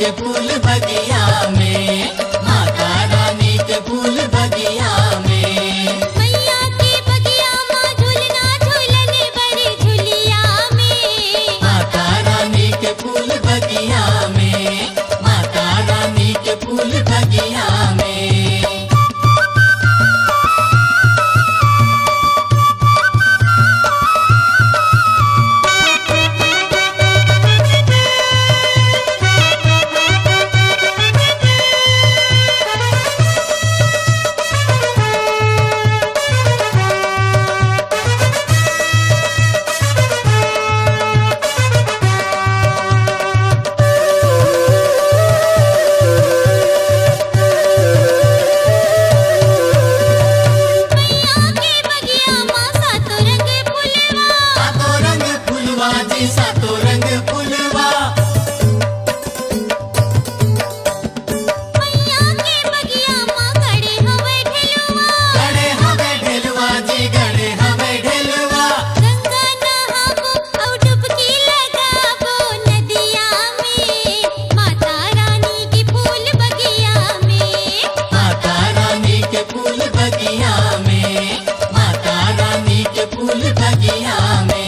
के फूल बगिया में, माता रानी के फूल बगिया में। मैया के बगिया माँ झूलना झूलने बड़ी झुलिया में। माता रानी के फूल बगिया में, माता रानी के फूल बगिया में। सातो रंग फुलवा, मैया के बगिया माँ गड़े हवे ढेलवा। गड़े हवे ढेलवा जी, गड़े हवे ढेलवा। गंगा नहाबो और डुबकी लगाबो नदिया में, माता रानी के फूल बगिया में। माता रानी के फूल बगिया में, माता रानी के फूल बगिया में।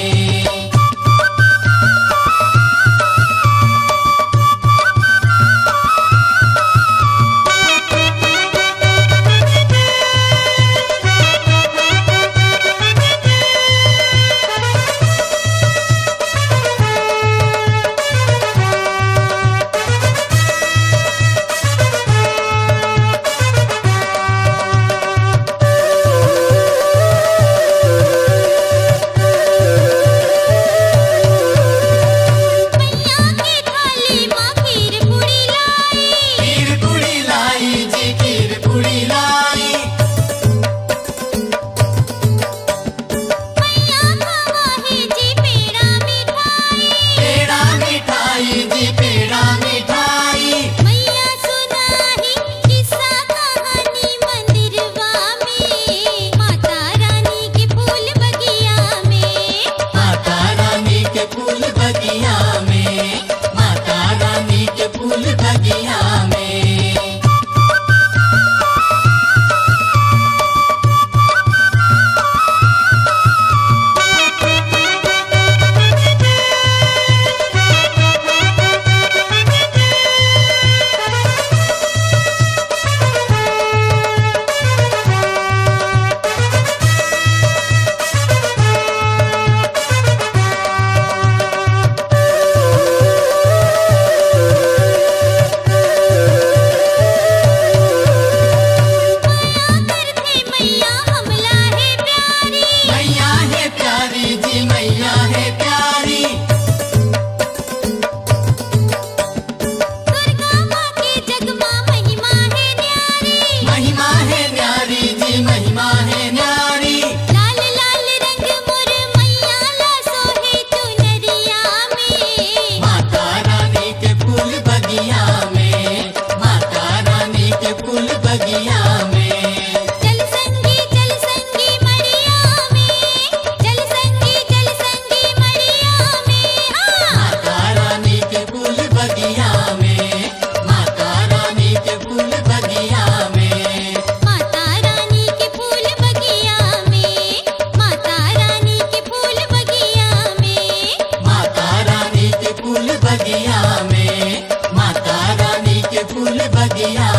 बगिया में, माता रानी के फूल बगिया